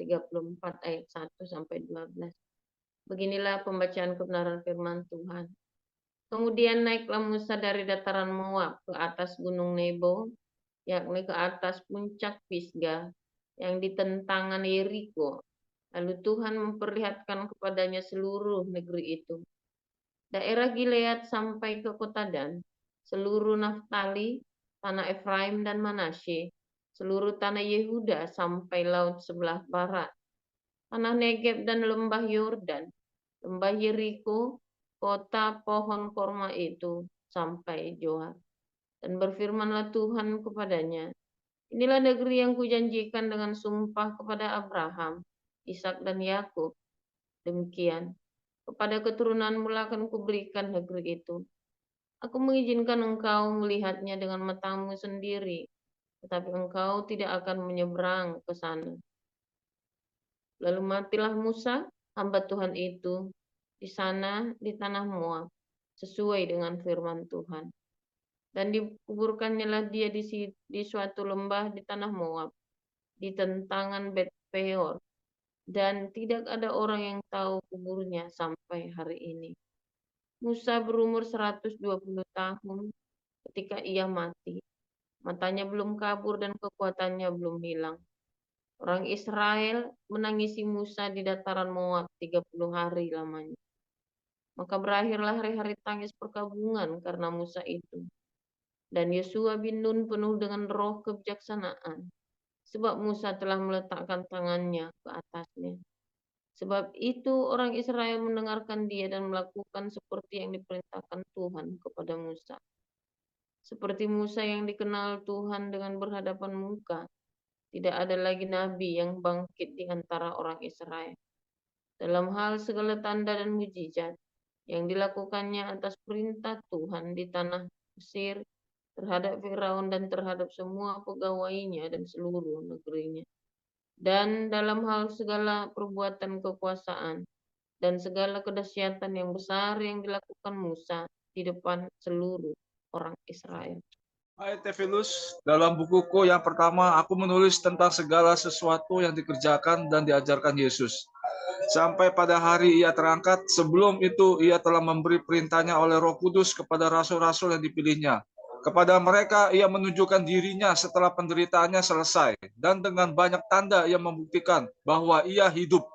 34 ayat 1 sampai 12. Beginilah pembacaan kebenaran firman Tuhan. Kemudian naiklah Musa dari dataran Moab ke atas gunung Nebo, yakni ke atas puncak Pisgah yang di tentangan Yeriko. Lalu Tuhan memperlihatkan kepadanya seluruh negeri itu. Daerah Gilead sampai ke kota Dan, seluruh Naftali, tanah Efraim dan Manasye, seluruh tanah Yehuda sampai laut sebelah barat, tanah Negeb dan lembah Yordan, lembah Yeriko, kota pohon korma itu sampai Joar. Dan berfirmanlah Tuhan kepadanya, inilah negeri yang kujanjikan dengan sumpah kepada Abraham, Ishak dan Yakub. Demikian, kepada keturunanmu akan kuberikan negeri itu. Aku mengizinkan engkau melihatnya dengan matamu sendiri, tetapi engkau tidak akan menyeberang ke sana. Lalu matilah Musa, hamba Tuhan itu, di sana di tanah Moab, sesuai dengan firman Tuhan. Dan dikuburkannya dia di suatu lembah di tanah Moab, di tentangan Bet Peor. Dan tidak ada orang yang tahu kuburnya sampai hari ini. Musa berumur 120 tahun ketika ia mati. Matanya belum kabur dan kekuatannya belum hilang. Orang Israel menangisi Musa di dataran Moab 30 hari lamanya. Maka berakhirlah hari-hari tangis perkabungan karena Musa itu. Dan Yosua bin Nun penuh dengan roh kebijaksanaan, sebab Musa telah meletakkan tangannya ke atasnya. Sebab itu orang Israel mendengarkan dia dan melakukan seperti yang diperintahkan Tuhan kepada Musa. Seperti Musa yang dikenal Tuhan dengan berhadapan muka, tidak ada lagi nabi yang bangkit di antara orang Israel. Dalam hal segala tanda dan mujizat yang dilakukannya atas perintah Tuhan di tanah Mesir terhadap Firaun dan terhadap semua pegawainya dan seluruh negerinya. Dan dalam hal segala perbuatan kekuasaan dan segala kedahsyatan yang besar yang dilakukan Musa di depan seluruh orang Israel. Hai Tefilus, dalam bukuku yang pertama aku menulis tentang segala sesuatu yang dikerjakan dan diajarkan Yesus. Sampai pada hari ia terangkat, sebelum itu ia telah memberi perintahnya oleh Roh Kudus kepada rasul-rasul yang dipilihnya. Kepada mereka ia menunjukkan dirinya setelah penderitaannya selesai, dan dengan banyak tanda ia membuktikan bahwa ia hidup.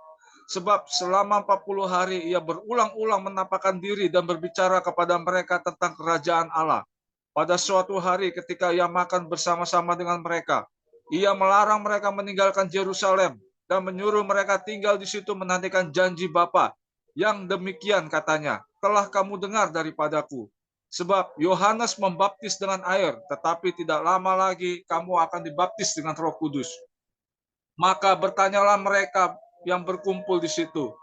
Sebab selama 40 hari ia berulang-ulang menampakkan diri dan berbicara kepada mereka tentang kerajaan Allah. Pada suatu hari ketika ia makan bersama-sama dengan mereka, ia melarang mereka meninggalkan Yerusalem dan menyuruh mereka tinggal di situ menantikan janji Bapa. Yang demikian katanya, telah kamu dengar daripadaku. Sebab Yohanes membaptis dengan air, tetapi tidak lama lagi kamu akan dibaptis dengan Roh Kudus. Maka bertanyalah mereka yang berkumpul di situ,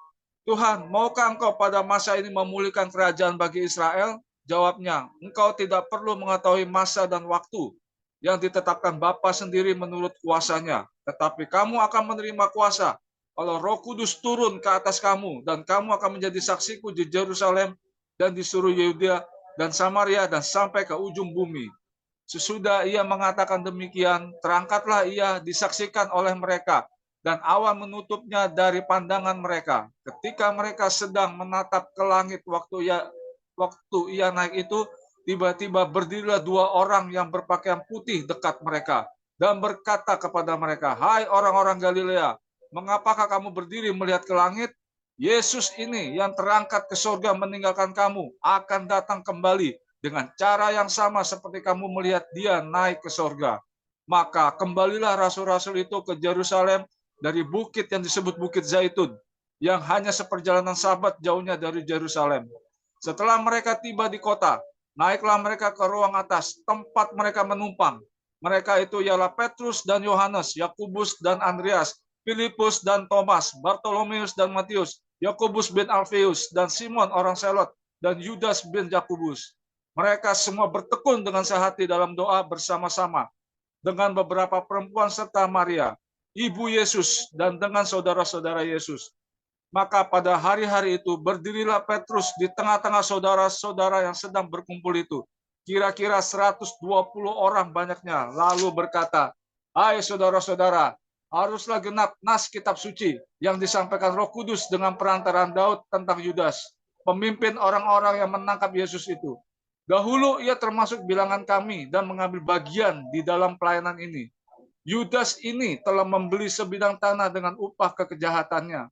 Tuhan, maukah engkau pada masa ini memulihkan kerajaan bagi Israel? Jawabnya, engkau tidak perlu mengetahui masa dan waktu yang ditetapkan Bapa sendiri menurut kuasanya. Tetapi kamu akan menerima kuasa kalau Roh Kudus turun ke atas kamu, dan kamu akan menjadi saksiku di Yerusalem dan di seluruh Yudea dan Samaria dan sampai ke ujung bumi. Sesudah ia mengatakan demikian, terangkatlah ia disaksikan oleh mereka, dan awan menutupnya dari pandangan mereka. Ketika mereka sedang menatap ke langit waktu ia naik itu, tiba-tiba berdirilah dua orang yang berpakaian putih dekat mereka, dan berkata kepada mereka, hai orang-orang Galilea, mengapakah kamu berdiri melihat ke langit? Yesus ini yang terangkat ke surga meninggalkan kamu, akan datang kembali dengan cara yang sama seperti kamu melihat dia naik ke surga. Maka kembalilah rasul-rasul itu ke Yerusalem dari bukit yang disebut Bukit Zaitun, yang hanya seperjalanan sabat jauhnya dari Yerusalem. Setelah mereka tiba di kota, naiklah mereka ke ruang atas, tempat mereka menumpang. Mereka itu ialah Petrus dan Yohanes, Yakobus dan Andreas, Filipus dan Thomas, Bartolomeus dan Matius, Yakobus bin Alfeus dan Simon orang Selot, dan Yudas bin Yakobus. Mereka semua bertekun dengan sehati dalam doa bersama-sama dengan beberapa perempuan serta Maria, ibu Yesus, dan dengan saudara-saudara Yesus. Maka pada hari-hari itu berdirilah Petrus di tengah-tengah saudara-saudara yang sedang berkumpul itu. Kira-kira 120 orang banyaknya, lalu berkata, hai saudara-saudara, haruslah genap nas kitab suci yang disampaikan Roh Kudus dengan perantaraan Daud tentang Yudas, pemimpin orang-orang yang menangkap Yesus itu. Dahulu ia termasuk bilangan kami dan mengambil bagian di dalam pelayanan ini. Yudas ini telah membeli sebidang tanah dengan upah kekejahatannya.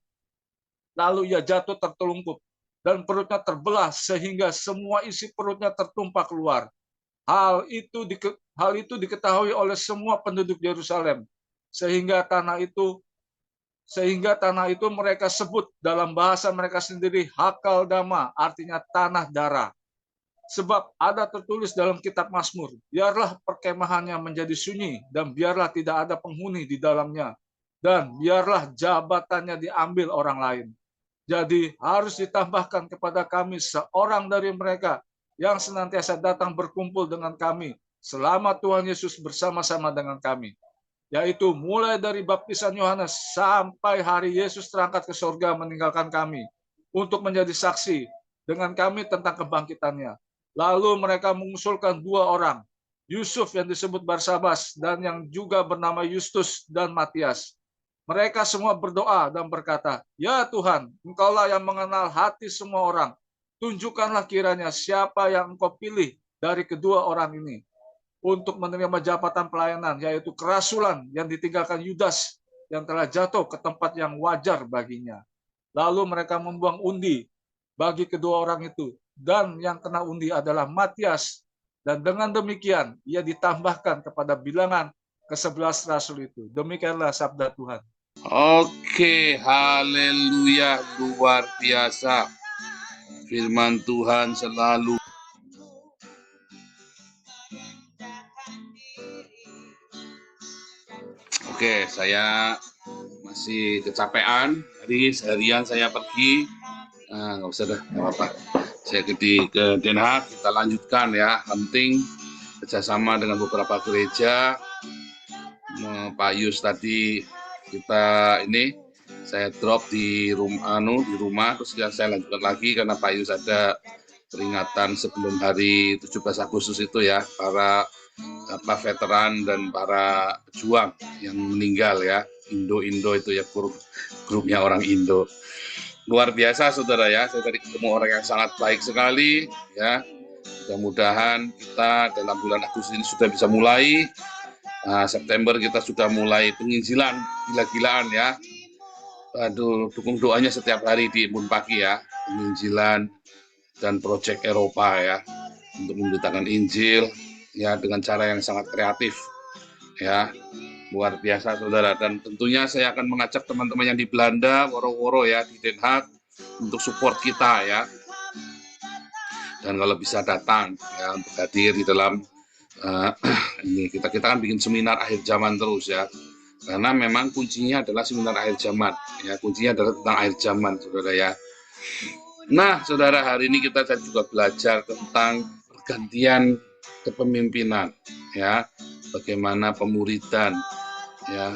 Lalu ia jatuh tertelungkup dan perutnya terbelah sehingga semua isi perutnya tertumpah keluar. Hal itu diketahui oleh semua penduduk Yerusalem, sehingga tanah itu mereka sebut dalam bahasa mereka sendiri Hakaldama, artinya tanah darah. Sebab ada tertulis dalam kitab Mazmur, biarlah perkemahannya menjadi sunyi dan biarlah tidak ada penghuni di dalamnya, dan biarlah jabatannya diambil orang lain. Jadi harus ditambahkan kepada kami seorang dari mereka yang senantiasa datang berkumpul dengan kami selama Tuhan Yesus bersama-sama dengan kami. Yaitu mulai dari baptisan Yohanes sampai hari Yesus terangkat ke surga meninggalkan kami untuk menjadi saksi dengan kami tentang kebangkitannya. Lalu mereka mengusulkan 2 orang, Yusuf yang disebut Barsabas dan yang juga bernama Justus dan Matias. Mereka semua berdoa dan berkata, "Ya Tuhan, Engkaulah yang mengenal hati semua orang. Tunjukkanlah kiranya siapa yang Engkau pilih dari kedua orang ini untuk menerima jabatan pelayanan, yaitu kerasulan yang ditinggalkan Yudas yang telah jatuh ke tempat yang wajar baginya." Lalu mereka membuang undi bagi kedua orang itu, dan yang kena undi adalah Matias. Dan dengan demikian, ia ditambahkan kepada bilangan ke-11 rasul itu. Demikianlah sabda Tuhan. Oke, haleluya, luar biasa. Firman Tuhan selalu. Oke, saya masih kecapean. Hari seharian saya pergi. Nggak usah dah, nggak apa-apa. Saya ke Den Haag, kita lanjutkan ya. Penting kerjasama dengan beberapa gereja. Pak Yus tadi kita ini saya drop di rumah, terus saya lanjutkan lagi karena Pak Yus ada peringatan sebelum hari 17 Agustus itu ya, para veteran dan para pejuang yang meninggal ya, Indo itu ya, grupnya orang Indo. Luar biasa saudara ya, saya tadi ketemu orang yang sangat baik sekali ya. Mudah-mudahan kita dalam bulan Agustus ini sudah bisa mulai. September kita sudah mulai penginjilan gila-gilaan ya. Aduh, dukung doanya setiap hari di Embun Pagi ya, penginjilan dan proyek Eropa ya, untuk memberitakan Injil ya dengan cara yang sangat kreatif ya. Luar biasa saudara, dan tentunya saya akan mengajak teman-teman yang di Belanda, Woro-Woro ya, di Den Haag untuk support kita ya. Dan kalau bisa datang ya untuk hadir di dalam ini kita kan bikin seminar akhir zaman terus ya, karena memang kuncinya adalah seminar akhir zaman ya, kuncinya adalah tentang akhir zaman saudara ya. Nah saudara, hari ini kita juga belajar tentang pergantian kepemimpinan ya, bagaimana pemuridan ya,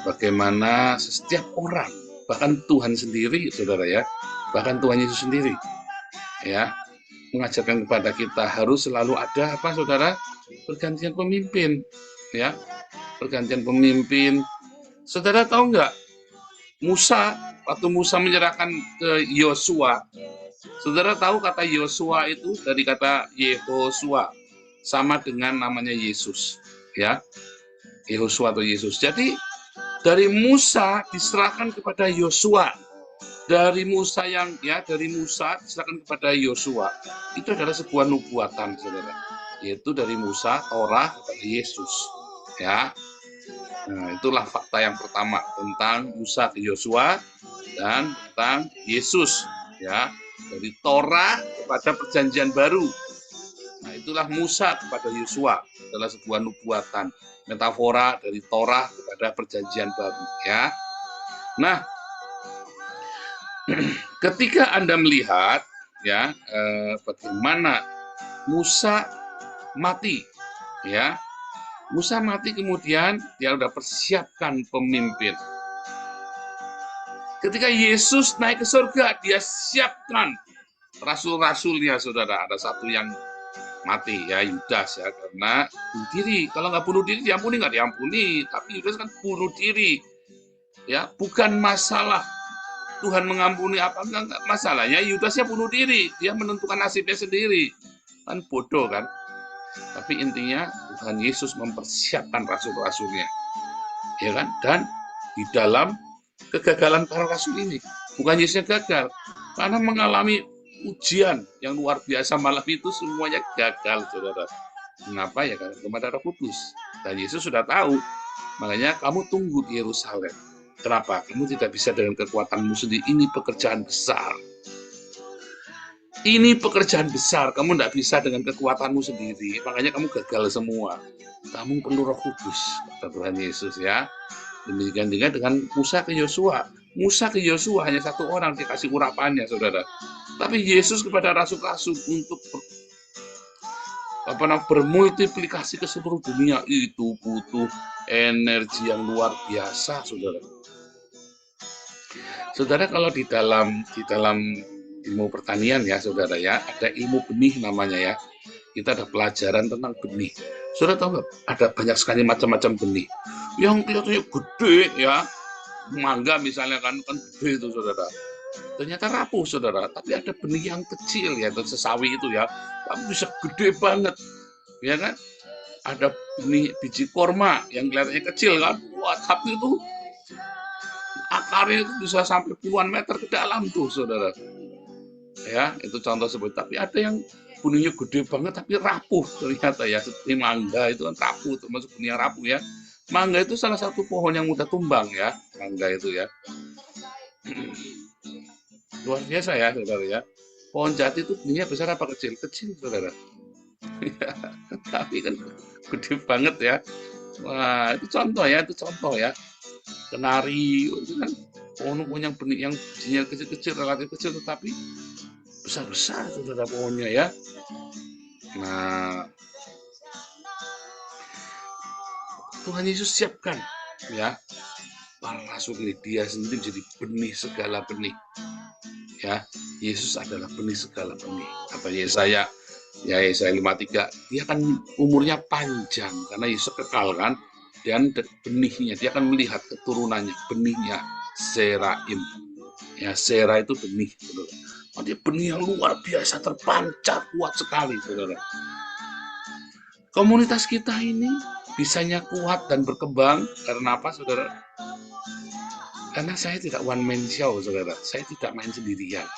bagaimana setiap orang, bahkan Tuhan sendiri saudara ya, bahkan Tuhan Yesus sendiri ya, mengajarkan kepada kita harus selalu ada apa saudara? Pergantian pemimpin ya, pergantian pemimpin. Saudara tahu nggak, waktu Musa menyerahkan ke Yosua, saudara tahu kata Yosua itu dari kata Yehosua, sama dengan namanya Yesus ya, Yehosua atau Yesus. Jadi dari Musa diserahkan kepada Yosua, dari Musa diserahkan kepada Yosua. Itu adalah sebuah nubuatan saudara, yaitu dari Musa, Torah kepada Yesus ya. Nah, itulah fakta yang pertama tentang Musa ke Yosua dan tentang Yesus ya, dari Torah kepada perjanjian baru. Nah, itulah Musa kepada Yosua adalah sebuah nubuatan, metafora dari Torah kepada perjanjian baru ya. Nah, ketika Anda melihat ya, bagaimana Musa mati ya, Musa mati, kemudian dia sudah persiapkan pemimpin. Ketika Yesus naik ke surga, dia siapkan rasul-rasulnya saudara. Ada satu yang mati ya Yudas ya, karena bunuh diri. Kalau nggak bunuh diri diampuni nggak diampuni, tapi Yudas kan bunuh diri ya. Bukan masalah Tuhan mengampuni apa enggak, masalahnya Yudasnya bunuh diri, dia menentukan nasibnya sendiri, kan bodoh kan. Tapi intinya Tuhan Yesus mempersiapkan rasul-rasulnya, ya kan. Dan di dalam kegagalan para rasul ini, bukan Yesusnya gagal, karena mengalami ujian yang luar biasa malam itu semuanya gagal, saudara. Mengapa? Ya karena belum ada Roh Kudus. Dan Yesus sudah tahu, makanya kamu tunggu di Yerusalem. Kenapa? Kamu tidak bisa dengan kekuatanmu sendiri. Ini pekerjaan besar. Ini pekerjaan besar. Kamu tidak bisa dengan kekuatanmu sendiri. Makanya kamu gagal semua. Kamu perlu Roh Kudus, kata Tuhan Yesus ya. Demikian juga dengan Musa ke Yosua. Musa ke Yosua hanya satu orang dikasih urapannya, saudara. Tapi Yesus kepada rasul-rasul untuk bermultiplikasi ke seluruh dunia itu butuh energi yang luar biasa, saudara. Saudara, kalau di dalam ilmu pertanian ya, saudara ya, ada ilmu benih namanya ya. Kita ada pelajaran tentang benih. Saudara tahu nggak? Ada banyak sekali macam-macam benih. Yang kelihatannya gede ya, mangga misalnya kan gede itu, saudara. Ternyata rapuh, saudara. Tapi ada benih yang kecil ya, itu sesawi itu ya, tapi bisa gede banget, ya kan? Ada benih biji korma yang kelihatannya kecil kan, wah tapi itu akarnya itu bisa sampai puluhan meter ke dalam tuh, saudara. Ya, itu contoh seperti. Tapi ada yang benihnya gede banget tapi rapuh ternyata ya. Seperti mangga itu kan rapuh, termasuk benih yang rapuh ya. Mangga itu salah satu pohon yang mudah tumbang ya, mangga itu ya. Luar biasa ya, saudara ya. Pohon jati itu benihnya besar apa kecil? Kecil, saudara. Tapi kan gede banget ya. Wah, itu contoh ya. Kenari itu kan pohon yang benih yang bijinya kecil-kecil, relatif kecil, tetapi besar-besar, saudara, pohonnya ya. Nah, Tuhan Yesus siapkan ya para rasul ini, dia sendiri menjadi benih segala benih ya. Yesus adalah benih segala benih. Kata Yesaya 53, dia kan umurnya panjang karena Yesus kekal kan. Dan benihnya, dia akan melihat keturunannya, benihnya Seraim. Ya, Sera itu benih, saudara. Oh, dia benih yang luar biasa, terpancar kuat sekali, saudara. Komunitas kita ini bisanya kuat dan berkembang karena apa, saudara? Karena saya tidak one man show, saudara. Saya tidak main sendirian.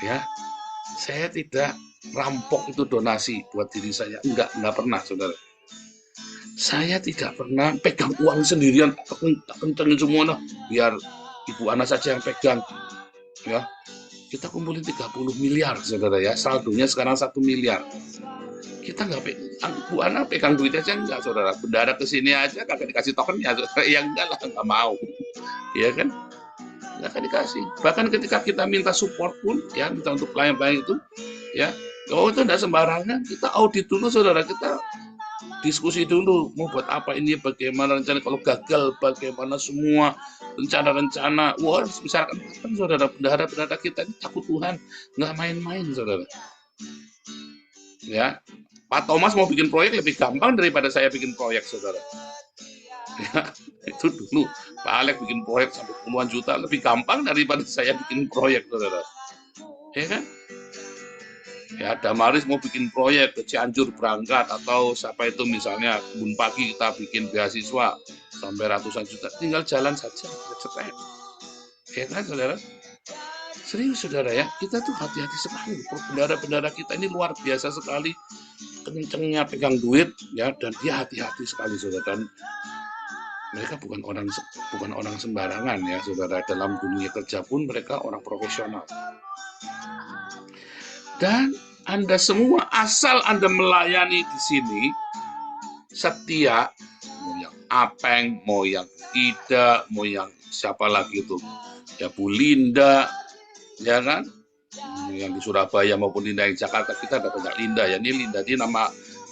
Ya, saya tidak rampok itu donasi buat diri saya. Enggak pernah, saudara. Saya tidak pernah pegang uang sendirian, tak kencengin semua nah, biar Ibu Ana saja yang pegang. Ya, kita kumpulin 30 miliar, saudara ya. Saldonya sekarang 1 miliar. Kita nggak pegang, Bu Ana pegang duit aja enggak, saudara. Bendara ke sini aja kagak dikasih tokennya, saudara. Ya enggak lah, nggak mau. Ya kan? Nggak akan dikasih. Bahkan ketika kita minta support pun, ya, minta untuk pelayan-pelayan itu, ya, oh itu enggak sembarangan. Kita audit dulu, saudara. Kita diskusi dulu, mau buat apa ini, bagaimana rencana, kalau gagal bagaimana, semua rencana-rencana. Wah, misalkan saudara, bendahara kita ini takut Tuhan, nggak main-main, saudara. Ya, Pak Thomas mau bikin proyek lebih gampang daripada saya bikin proyek, saudara. Ya, itu dulu Pak Alek bikin proyek sampai puluhan juta lebih gampang daripada saya bikin proyek, saudara. Ya kan? Ya, Damaris mau bikin proyek ke Cianjur berangkat, atau siapa itu misalnya Kebun Pagi kita bikin beasiswa sampai ratusan juta, tinggal jalan saja, cepat. Ya kan, saudara? Serius, saudara ya, kita tuh hati-hati sekali. Bendara-bendara kita ini luar biasa sekali, kencengnya pegang duit ya, dan dia hati-hati sekali, saudara. Dan mereka bukan orang sembarangan ya, saudara. Dalam dunia kerja pun mereka orang profesional. Dan Anda semua, asal Anda melayani di sini, setia, mau yang Apeng, mau yang Ida, mau yang siapa lagi itu, ya Bu Linda, ya kan, yang di Surabaya maupun Linda yang di Jakarta, kita ada banyak Linda ya. Ini Linda ini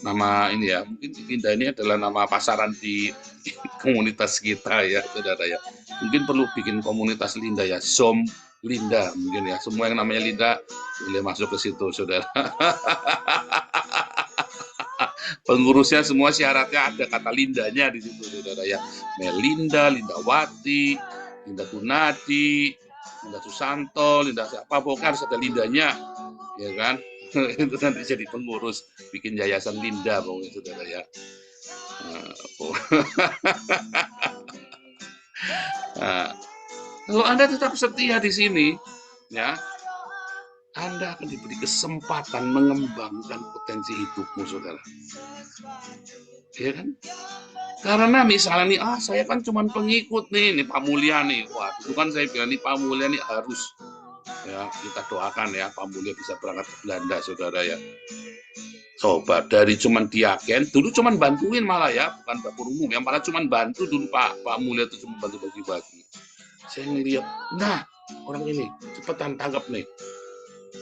nama ini ya, mungkin Linda ini adalah nama pasaran di komunitas kita ya, saudara ya. Mungkin perlu bikin komunitas Linda ya, Zoom Linda mungkin ya, semua yang namanya Linda boleh masuk ke situ, saudara. Pengurusnya semua syaratnya ada kata Lindanya di situ, saudara ya. Melinda, Lindawati, Linda Gunadi, Linda Susanto, Linda siapa, pokoknya harus ada Lindanya, ya kan? Itu nanti jadi pengurus, bikin yayasan Linda, pokoknya saudara ya. Nah, kalau Anda tetap setia di sini, ya, Anda akan diberi kesempatan mengembangkan potensi hidupmu, saudara. Ya kan? Karena misalnya nih, saya kan cuma pengikut nih Pak Mulya nih. Wah, itu kan saya bilang nih Pak Mulya nih harus, ya kita doakan ya Pak Mulya bisa berangkat ke Belanda, saudara ya. Coba dari cuman diagen, dulu cuman bantuin malah ya, bukan dapur umum, yang malah cuman bantu dulu Pak Mulya itu cuma bantu bagi-bagi. Saya ngeliat, nah orang ini cepetan tangkap nih.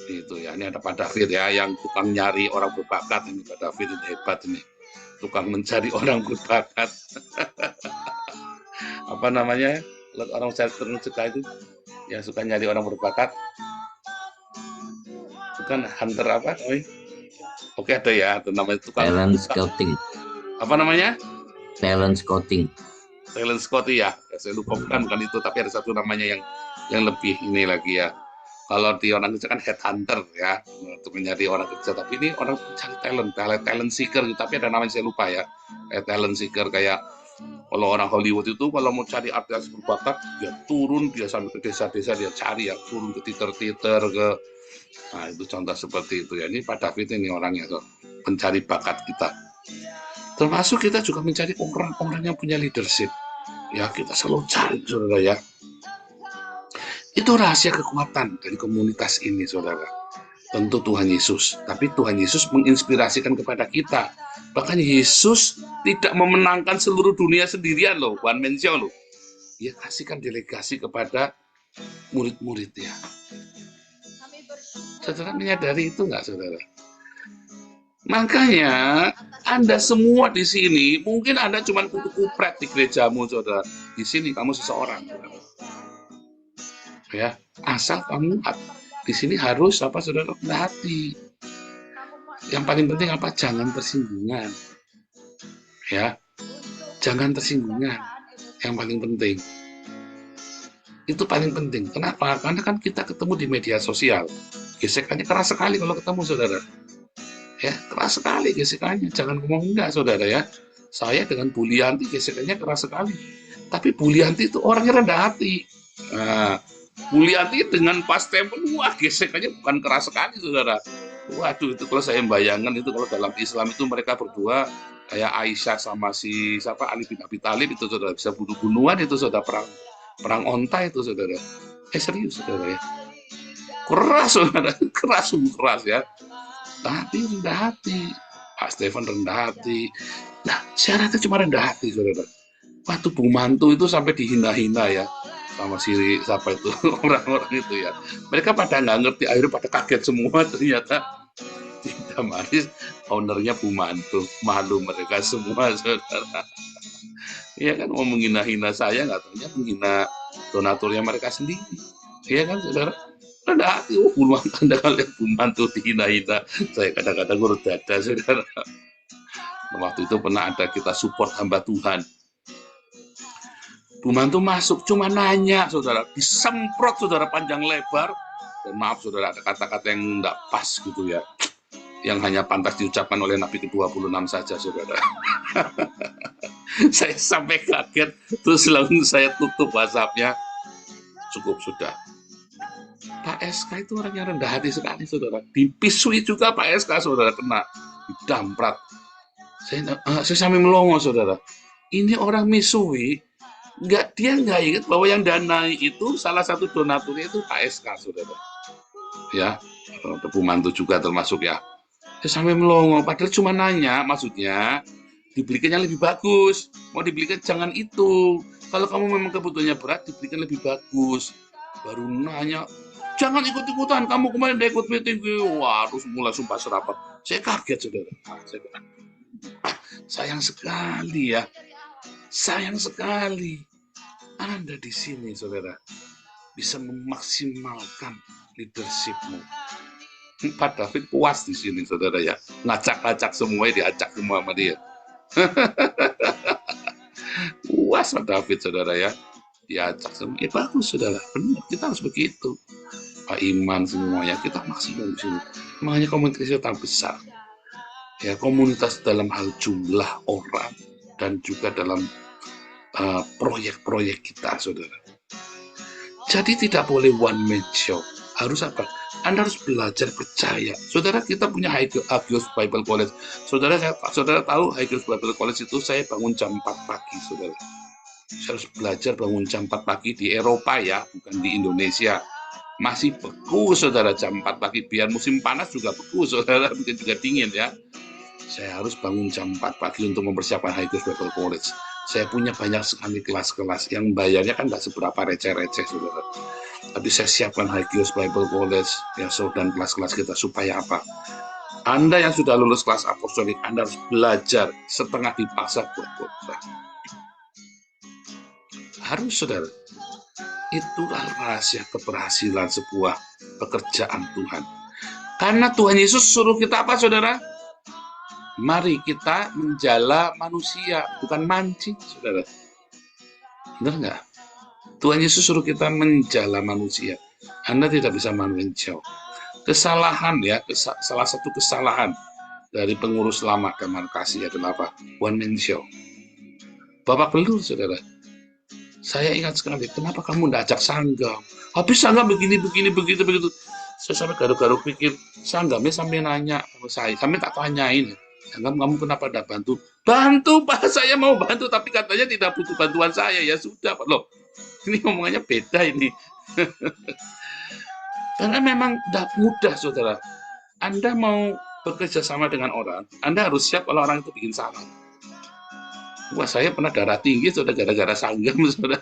Itu ya, ini ada Pak David ya yang tukang nyari orang berbakat. Ini Pak David ini hebat ini, tukang mencari orang berbakat. Apa namanya, orang suka itu yang suka nyari orang berbakat, bukan hunter apa? Oke, ada ya, ada namanya tukang talent scouting. Apa namanya? Talent scouting. Talent scouting ya, saya lupa bukan itu, tapi ada satu namanya yang lebih ini lagi ya. Kalau di orang kerja kan headhunter ya, untuk mencari orang kerja. Tapi ini orang mencari talent seeker. Tapi ada namanya saya lupa ya. Talent seeker kayak kalau orang Hollywood itu kalau mau cari artis berbakat, dia turun, dia sampai ke desa-desa, dia cari ya, turun ke titer-titer ke. Nah itu contoh seperti itu ya. Ini Pak David ini orangnya tuh, pencari bakat kita. Termasuk kita juga mencari orang-orang yang punya leadership. Ya kita selalu cari, saudara ya. Itu rahasia kekuatan dari komunitas ini, saudara. Tentu Tuhan Yesus. Tapi Tuhan Yesus menginspirasikan kepada kita. Bahkan Yesus tidak memenangkan seluruh dunia sendirian loh, one man show loh. Dia kasihkan delegasi kepada murid-muridnya. Saudara menyadari itu nggak, saudara? Makanya Anda semua di sini, mungkin Anda cuma kutu kupret di gerejamu, saudara. Di sini kamu seseorang, saudara. Ya, asal kamu di sini harus apa, saudara, rendah hati. Yang paling penting apa? Jangan tersinggungan. Ya, jangan tersinggungan. Yang paling penting. Itu paling penting. Kenapa? Karena kan kita ketemu di media sosial. Gesekannya keras sekali kalau ketemu, saudara. Ya, keras sekali gesekannya. Jangan ngomong enggak, saudara ya. Saya dengan Bu Lianti gesekannya keras sekali. Tapi Bu Lianti itu orangnya rendah hati. Nah, Bu Lianti dengan pas tempel, wah gesekannya bukan keras sekali, saudara. Waduh, itu kalau saya bayangkan itu kalau dalam Islam itu mereka berdua kayak Aisyah sama si siapa Ali bin Abi Thalib itu, saudara, bisa bunuh-bunuhan itu, saudara, perang onta itu, saudara. Serius, saudara ya. Keras, saudara, keras ya. Tapi rendah hati. Pak Stefan rendah hati. Nah, syaratnya cuma rendah hati, saudara. Waktu Bung Mantu itu sampai dihina-hina ya sama si siapa itu orang-orang itu ya. Mereka pada nggak ngerti, akhirnya pada kaget semua, ternyata tidak manis ownernya Bu Mantu. Malu mereka semua, saudara. Iya kan, mau menghina-hina saya, nggak tahunya menghina donaturnya mereka sendiri. Iya kan, saudara? Rendah hati, bulu Anda kalian Bu Mantu dihina-hina. Saya kadang-kadang urut dada, saudara. Waktu itu pernah ada kita support hamba Tuhan. Bu Mantu masuk, cuma nanya, saudara, disemprot, saudara, panjang lebar. Dan maaf, saudara, ada kata-kata yang tidak pas gitu ya, yang hanya pantas diucapkan oleh Nabi ke-26 saja, saudara. Saya sampai kaget, terus langsung saya tutup WhatsApp-nya. Cukup sudah. Pak SK itu orang yang rendah hati sekali, saudara. Dipisui juga Pak SK, saudara, kena didamprat. Saya sampai melongo, saudara. Ini orang misui. Dia nggak ingat bahwa yang danai itu salah satu donaturnya itu Pak SK, saudara. Ya, Bu Mantu juga termasuk ya. Saya sampai melongo, padahal cuma nanya, maksudnya dibelikan yang lebih bagus. Mau dibelikan jangan itu. Kalau kamu memang kebutuhannya berat, dibelikan lebih bagus. Baru nanya, jangan ikut-ikutan. Kamu kemarin udah ikut meeting, wah, harus mulai sumpah serapat. Saya kaget, saudara. Sayang sekali ya. Sayang sekali Anda di sini, saudara, bisa memaksimalkan leadership-mu. Pak David puas di sini, saudara ya. Ngacak-ngacak semuanya, diacak semua sama dia. Puas Pak David, saudara ya. Diacak semua. Ya bagus, saudara. Benar, kita harus begitu. Pak Iman semuanya, kita maksimum di sini. Makanya komunitas kita besar. Ya, komunitas dalam hal jumlah orang dan juga dalam proyek-proyek kita, saudara. Jadi tidak boleh one man show. Harus apa? Anda harus belajar percaya. Saudara, kita punya Hagios Bible College. Saudara tahu Hagios Bible College itu saya bangun jam 4 pagi, saudara. Saya harus belajar bangun jam 4 pagi di Eropa ya, bukan di Indonesia. Masih beku, saudara, jam 4 pagi. Biar musim panas juga beku, saudara, mungkin juga dingin ya. Saya harus bangun jam 4 pagi untuk mempersiapkan Hagios Bible College. Saya punya banyak sekali kelas-kelas yang bayarnya kan nggak seberapa receh-receh, saudara. Tapi saya siapkan Hagios Bible College ya, dan kelas-kelas kita supaya apa? Anda yang sudah lulus kelas apostolik, Anda harus belajar setengah dipaksa buat khotbah. Harus, saudara. Itulah rahasia keberhasilan sebuah pekerjaan Tuhan. Karena Tuhan Yesus suruh kita apa, saudara? Mari kita menjala manusia, bukan mancing, saudara. Benar nggak? Tuhan Yesus suruh kita menjala manusia. Anda tidak bisa mancing. Kesalahan ya, salah satu kesalahan dari pengurus lama Damar Kasih adalah apa? One man show. Bapak belur, saudara. Saya ingat sekali, kenapa kamu tidak ajak sanggam? Habis sanggam begini, begitu. Saya sampai garuk-garuk pikir, sanggamnya sampai nanya sama saya, sampai tak tanyain. Sanggam, kamu kenapa tidak bantu? Bantu, Pak, saya mau bantu, tapi katanya tidak butuh bantuan saya. Ya sudah, Pak. Loh, ini ngomongannya beda ini. Karena memang tidak mudah, saudara. Anda mau bekerja sama dengan orang, Anda harus siap kalau orang itu bikin salah. Wah, saya pernah darah tinggi, saudara, gara-gara sanggam, saudara.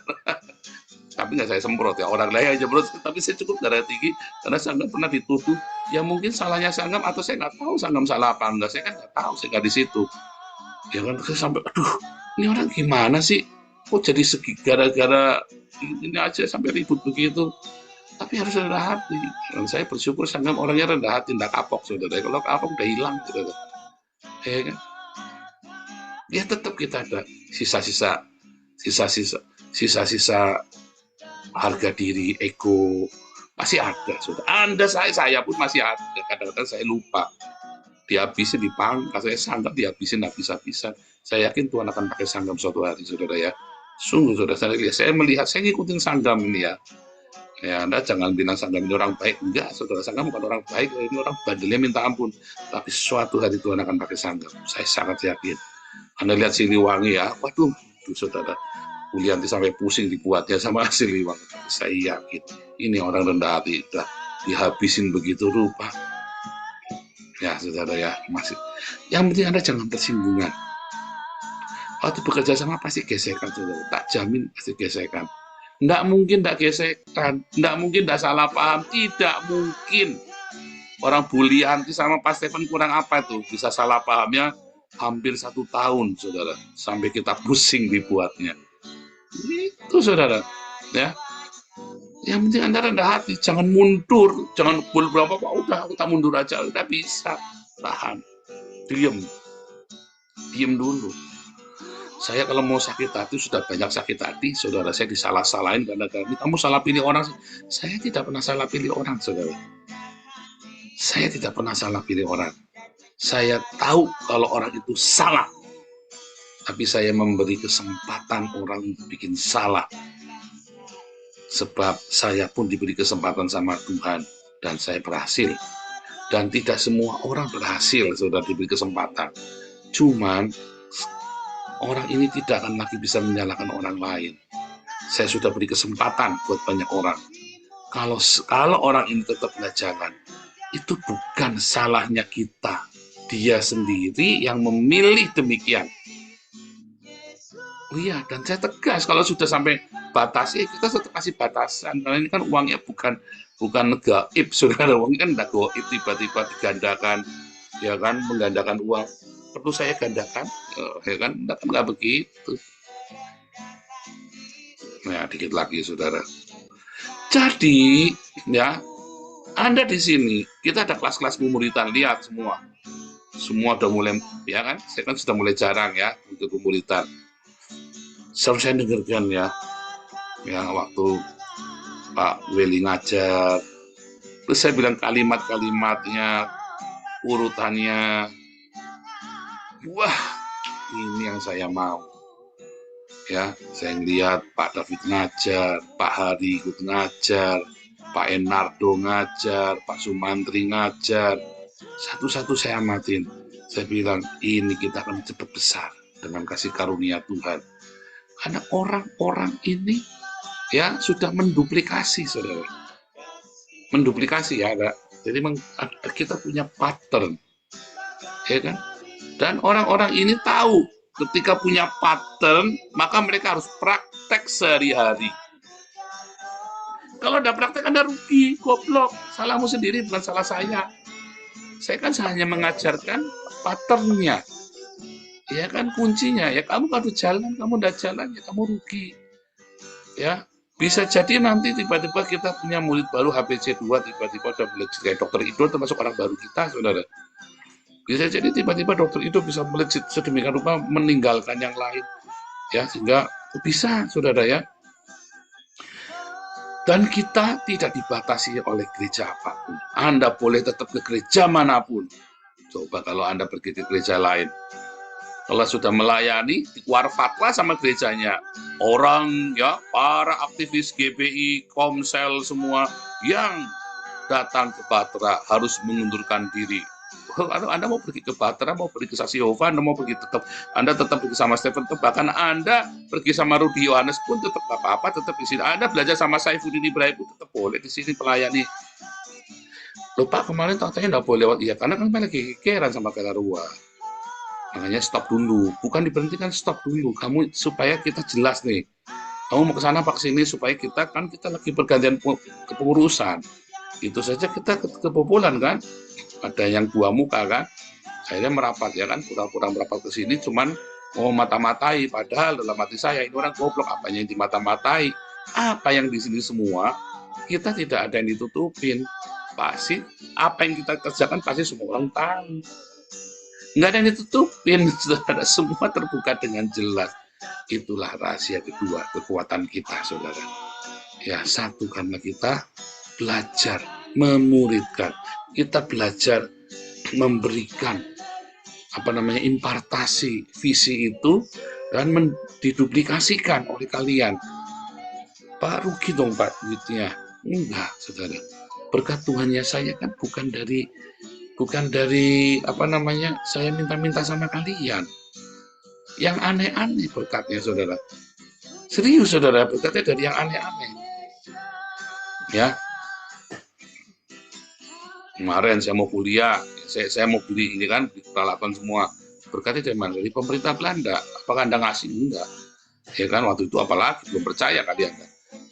Tapi nggak saya semprot ya, orang lain aja semprot, tapi saya cukup darah tinggi karena sanggam pernah dituduh. Ya mungkin salahnya sanggam atau saya nggak tahu sanggam salah apa enggak, saya kan nggak tahu, saya nggak di situ. Ya kan, saya sampai, aduh, ini orang gimana sih? Kok jadi segi gara-gara ini aja sampai ribut begitu? Tapi harus rendah hati. Dan saya bersyukur sanggam orangnya rendah hati, tidak kapok, saudara. Kalau kapok udah hilang, saudara. Ya kan? Ya tetap kita ada sisa-sisa harga diri, ego, masih ada, saudara. Anda, saya pun masih ada. Kadang-kadang saya lupa. Dihabisin, dipangkas, saya sanggam dihabisin habis-habisan. Saya yakin Tuhan akan pakai sanggam suatu hari, saudara ya. Sungguh, saudara, saya melihat, saya ngikutin sanggam ini ya. Ya, Anda jangan bilang sanggam ini orang baik. Enggak, saudara, sanggam bukan orang baik. Ini orang bandelnya minta ampun. Tapi suatu hari Tuhan akan pakai sanggam. Saya sangat yakin. Anda lihat Siliwangi ya, waduh, saudara. Ulianti sampai pusing dibuatnya sama Siliwangi. Saya yakin ini orang rendah hati, udah dihabisin begitu rupa. Ya, saudara ya, masih. Yang penting Anda jangan tersinggungan. Waktu bekerja sama pasti gesekan, saudara. Tak jamin pasti gesekan. Nggak mungkin nggak gesekan, nggak mungkin nggak salah paham, tidak mungkin. Orang Bulianti sama Pak Stephen kurang apa tuh? Bisa salah pahamnya hampir 1 tahun, saudara. Sampai kita pusing dibuatnya. Itu, saudara. Ya. Yang penting Anda rendah hati, jangan mundur, jangan berapa udah kita mundur aja, udah bisa. Tahan. Diam dulu. Saya kalau mau sakit hati, sudah banyak sakit hati, saudara. Saya disalah-salahin karena kamu salah pilih orang. Saya tidak pernah salah pilih orang, saudara. Saya tidak pernah salah pilih orang. Saya tahu kalau orang itu salah. Tapi saya memberi kesempatan orang untuk bikin salah. Sebab saya pun diberi kesempatan sama Tuhan. Dan saya berhasil. Dan tidak semua orang berhasil, saudara, diberi kesempatan. Cuman orang ini tidak akan lagi bisa menyalahkan orang lain. Saya sudah beri kesempatan buat banyak orang. Kalau orang ini tetap belajaran, itu bukan salahnya kita. Dia sendiri yang memilih demikian. Oh iya, dan saya tegas kalau sudah sampai batas, kita tetap kasih batasan. Karena ini kan uangnya bukan gaib, saudara. Uangnya kan tidak gaib, tiba-tiba digandakan, ya kan, menggandakan uang. Perlu saya gandakan, ya kan, nggak begitu. Nah, dikit lagi, saudara. Jadi, ya, Anda di sini, kita ada kelas-kelas pemuritan, lihat semua. Semua udah mulai, ya kan? Saya kan sudah mulai jarang ya untuk pemuritan. Selalu saya dengarkan ya waktu Pak Weli ngajar, terus saya bilang kalimat-kalimatnya, urutannya, wah ini yang saya mau. Ya, saya lihat Pak David ngajar, Pak Hari ikut ngajar, Pak Enardo ngajar, Pak Sumantri ngajar. Satu-satu saya amatin. Saya bilang, ini kita akan cepat besar dengan kasih karunia Tuhan. Karena orang-orang ini ya sudah menduplikasi, saudara. Menduplikasi ya, ada. Jadi kita punya pattern, ya kan? Dan orang-orang ini tahu ketika punya pattern, maka mereka harus praktek sehari-hari. Kalau udah praktek Anda rugi, goblok. Salahmu sendiri, bukan salah saya. Saya kan hanya mengajarkan patternnya. Ya kan kuncinya. Ya kamu kalau jalan, kamu udah jalan, ya kamu rugi. Ya, bisa jadi nanti tiba-tiba kita punya murid baru HPC 2, tiba-tiba udah melejit kayak dokter Ido, termasuk orang baru kita, saudara. Bisa jadi tiba-tiba dokter Ido bisa melejit sedemikian rupa meninggalkan yang lain. Ya, sehingga bisa, saudara ya. Dan kita tidak dibatasi oleh gereja apapun. Anda boleh tetap ke gereja manapun. Coba kalau Anda pergi ke gereja lain. Kalau sudah melayani, dikeluar fatwa sama gerejanya. Orang ya, para aktivis GBI, Komsel semua yang datang ke Batra harus mengundurkan diri. Anda mau pergi ke Batra, mau pergi ke Saksi Yehova, Anda tetap pergi sama Stephen, bahkan Anda pergi sama Rudi Yohanes pun tetap apa-apa, tetap di sini. Anda belajar sama Saifuddin Ibrahim pun tetap boleh di sini melayani. Loh Pak, kemarin katanya nggak boleh lewat, iya karena kan lagi kekeran sama Kalarua. Makanya stop dulu, bukan diberhentikan, stop dulu. Kamu supaya kita jelas nih. Kamu mau ke sana Pak sini supaya kita lagi pergantian kepengurusan. Itu saja kita kebobolan kan? Ada yang dua muka kan, akhirnya merapat ya kan, pura-pura merapat ke sini, cuman mau mata-matai, padahal dalam hati saya ini orang goblok, apanya yang dimata-matai, apa yang di sini semua, kita tidak ada yang ditutupin, pasti apa yang kita kerjakan pasti semua orang tahu, nggak ada yang ditutupin, saudara, semua terbuka dengan jelas. Itulah rahasia kedua, kekuatan kita, saudara. Ya, satu karena kita belajar memuridkan, kita belajar memberikan impartasi visi itu dan diduplikasikan oleh kalian. Pak rugi dong Pak duitnya. Enggak, saudara. Berkat Tuhannya saya kan bukan dari saya minta-minta sama kalian. Yang aneh-aneh berkatnya, saudara. Serius, saudara, berkatnya dari yang aneh-aneh. Ya. Kemarin saya mau kuliah, saya mau beli ini kan, beli peralatan semua. Berkatnya dari mana? Dari pemerintah Belanda. Apakah Anda ngasih? Enggak. Ya kan, waktu itu apalagi, belum percaya kalian kan.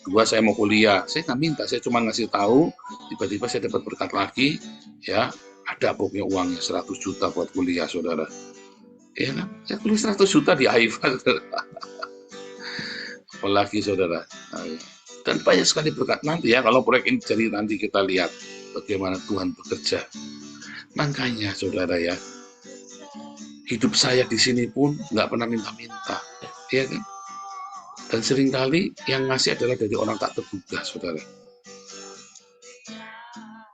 Dua, saya mau kuliah. Saya nggak minta, saya cuma ngasih tahu, tiba-tiba saya dapat berkat lagi, ya, ada pokoknya uangnya 100 juta buat kuliah, saudara. Ya kan, saya tulis 100 juta di AIFA, saudara. Apalagi, saudara. Dan banyak sekali berkat nanti ya, kalau proyek ini jadi nanti kita lihat bagaimana Tuhan bekerja. Makanya saudara ya, hidup saya di sini pun nggak pernah minta-minta, ya kan? Dan seringkali yang ngasih adalah dari orang tak terduga, saudara.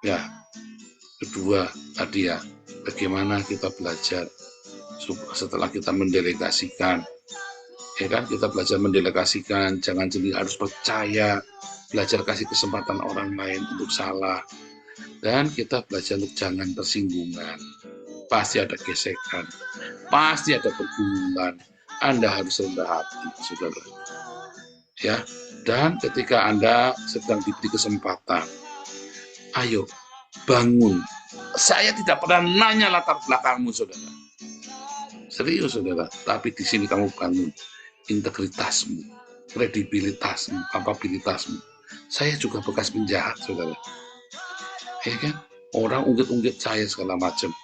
Ya, kedua tadi ya, bagaimana kita belajar setelah kita mendelegasikan, ya kan? Kita belajar mendelegasikan, jangan jadi harus percaya, belajar kasih kesempatan orang lain untuk salah. Dan kita belajar untuk jangan tersinggungan. Pasti ada gesekan, pasti ada pergumulan. Anda harus rendah hati, saudara. Ya, dan ketika Anda sedang diberi kesempatan, ayo bangun. Saya tidak pernah nanya latar belakangmu, saudara. Serius, saudara. Tapi di sini kamu bangun integritasmu, kredibilitasmu, kapabilitasmu. Saya juga bekas penjahat, saudara. Ya kan? Orang ungkit-ungkit saya segala macam.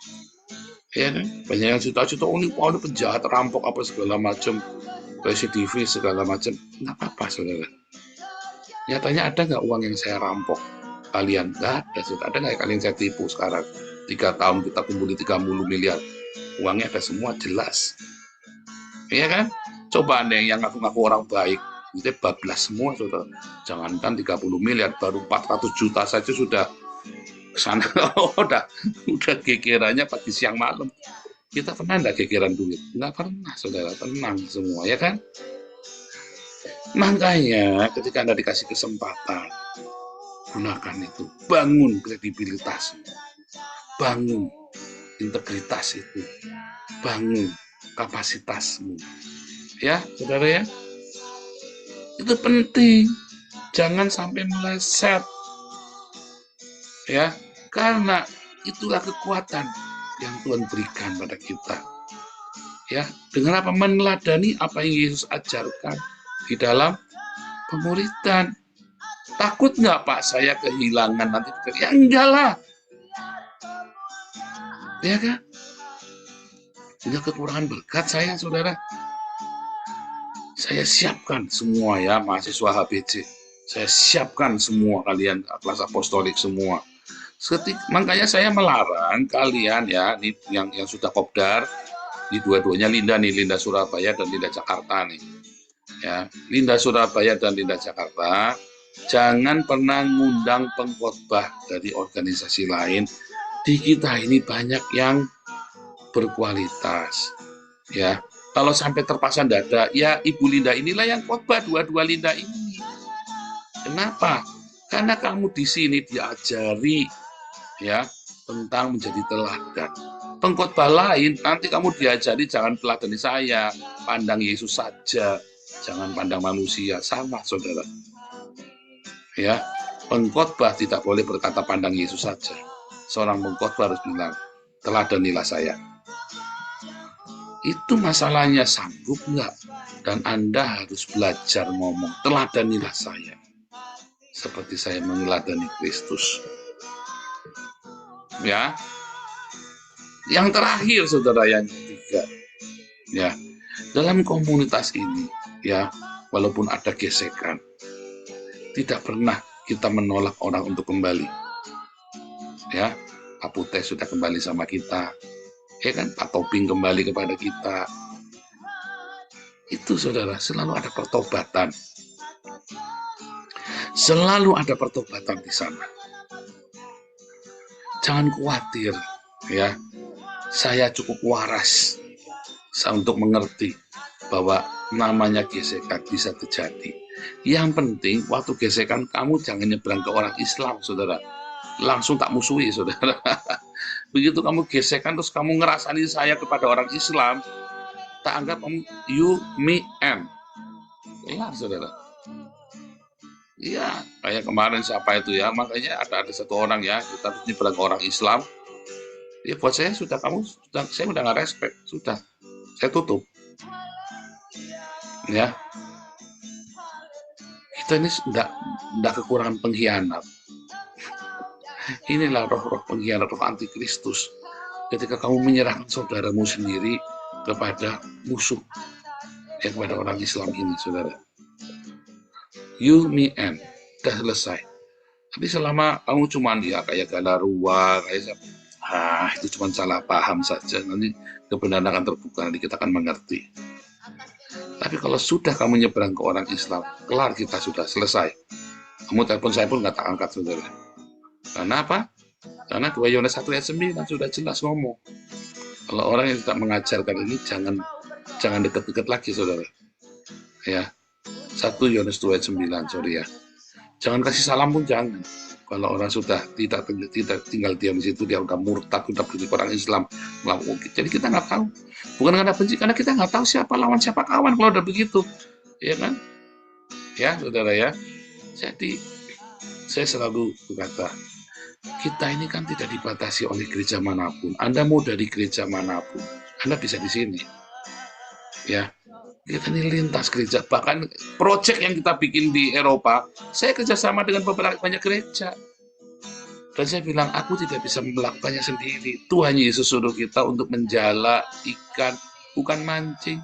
Ya kan? Banyak yang cita-cita, oh ini penjahat, rampok apa segala macam, residivis segala macam. Nggak apa-apa, saudara. Nyatanya ada nggak uang yang saya rampok? kalian? Nggak ada, sudah ada nggak kalian saya tipu sekarang? 3 tahun kita kumpulin 30 miliar. Uangnya ada semua jelas. Iya kan? Coba Anda yang ngaku-ngaku orang baik, itu bablas semua sudah. Jangankan 30 miliar, baru 400 juta saja sudah kesana. udah gegerannya pagi siang malam. Kita pernah enggak gegeran duit? Enggak pernah, saudara. Tenang semua, ya kan? Makanya ketika Anda dikasih kesempatan, gunakan itu. Bangun kredibilitasmu. Bangun integritas itu. Bangun kapasitasmu. Ya, saudara ya. Itu penting. Jangan sampai meleset. Ya, karena itulah kekuatan yang Tuhan berikan pada kita. Ya, dengan apa? Meneladani apa yang Yesus ajarkan di dalam pemuridan. Takut nggak Pak saya kehilangan nanti? Ya enggak lah. Ya kan? Dengan kekurangan berkat saya, saudara. Saya siapkan semua ya, mahasiswa HBC. Saya siapkan semua kalian, kelas apostolik semua. Makanya saya melarang kalian ya, nih, yang sudah kopdar, di dua-duanya Linda Surabaya dan Linda Jakarta nih. Ya, Linda Surabaya dan Linda Jakarta, jangan pernah ngundang pengkhotbah dari organisasi lain. Di kita ini banyak yang berkualitas. Ya, kalau sampai terpasang dada, ya Ibu Linda inilah yang khotbah, dua-dua Linda ini. Kenapa? Karena kamu di sini diajari ya tentang menjadi teladan. Pengkhotbah lain nanti kamu diajari jangan teladani saya, pandang Yesus saja, jangan pandang manusia. Sama, saudara. Ya, pengkhotbah tidak boleh berkata pandang Yesus saja. Seorang pengkhotbah harus bilang, teladanilah saya. Itu masalahnya, sanggup nggak? Dan Anda harus belajar ngomong, teladanilah saya. Seperti saya meneladani Kristus. Ya, yang terakhir, saudara, yang ketiga, ya, dalam komunitas ini, ya, walaupun ada gesekan, tidak pernah kita menolak orang untuk kembali. Ya, Pak Putih sudah kembali sama kita, ya kan, Pak Toping kembali kepada kita. Itu, saudara, selalu ada pertobatan. Selalu ada pertobatan di sana. Jangan khawatir, ya. Saya cukup waras untuk mengerti bahwa namanya gesekan bisa terjadi. Yang penting, waktu gesekan kamu jangan nyebrang ke orang Islam, saudara. Langsung tak musuhi, saudara. Begitu kamu gesekan, terus kamu ngerasani saya kepada orang Islam, tak anggap kamu you, me, and. Ingat, saudara. Iya, kayak kemarin siapa itu ya, makanya ada satu orang ya, kita harus nyebrang ke orang Islam. Ya buat saya sudah, saya udah nggak respect, sudah, saya tutup. Ya, kita ini enggak kekurangan pengkhianat. Inilah roh-roh pengkhianat, roh antikristus. Ketika kamu menyerahkan saudaramu sendiri kepada musuh, ya kepada orang Islam ini, saudara. You, me, and. Udah selesai. Tapi selama kamu cuma dia kayak galarua, kayak itu cuma salah paham saja. Nanti kebenaran akan terbuka, nanti kita akan mengerti. Tapi kalau sudah kamu nyebrang ke orang Islam, kelar, kita sudah selesai. Kamu telepon saya pun nggak tak angkat, saudara. Karena apa? Karena 2 Yohanes 1 ayat 9 sudah jelas ngomong. Kalau orang yang tidak mengajarkan ini, jangan dekat-dekat lagi, saudara. Ya. 1 Yohanes 2 ayat 9, sorry ya. Jangan kasih salam pun jangan. Kalau orang sudah tidak tinggal diam di situ, dia udah murtad, udah pergi ke orang Islam. Jadi kita nggak tahu. Bukan karena benci, karena kita nggak tahu siapa lawan, siapa kawan kalau udah begitu. Ya kan? Ya, saudara ya. Jadi, saya selalu berkata, kita ini kan tidak dibatasi oleh gereja manapun. Anda mau dari gereja manapun, Anda bisa di sini. Ya. Kita ini lintas gereja, bahkan proyek yang kita bikin di Eropa, saya kerjasama dengan banyak gereja. Dan saya bilang, aku tidak bisa melakukannya sendiri. Tuhan Yesus suruh kita untuk menjala ikan, bukan mancing.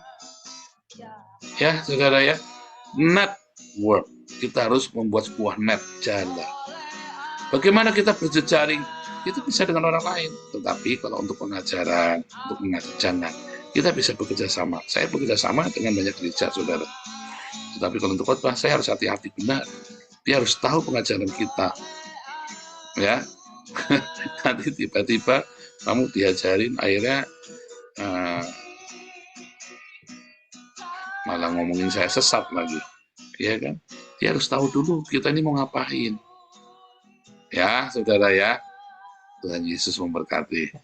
Ya, saudara ya, network. Kita harus membuat sebuah net jala. Bagaimana kita berjejaring? Itu bisa dengan orang lain. Tetapi kalau untuk pengajaran, untuk mengajar, jangan. Kita bisa bekerja sama. Saya bekerja sama dengan banyak gereja, saudara. Tetapi kalau untuk khotbah, saya harus hati-hati benar. Dia harus tahu pengajaran kita. Ya, nanti tiba-tiba kamu diajarin, akhirnya malah ngomongin saya sesat lagi. Ya kan? Dia harus tahu dulu kita ini mau ngapain. Ya, saudara ya. Tuhan Yesus memberkati.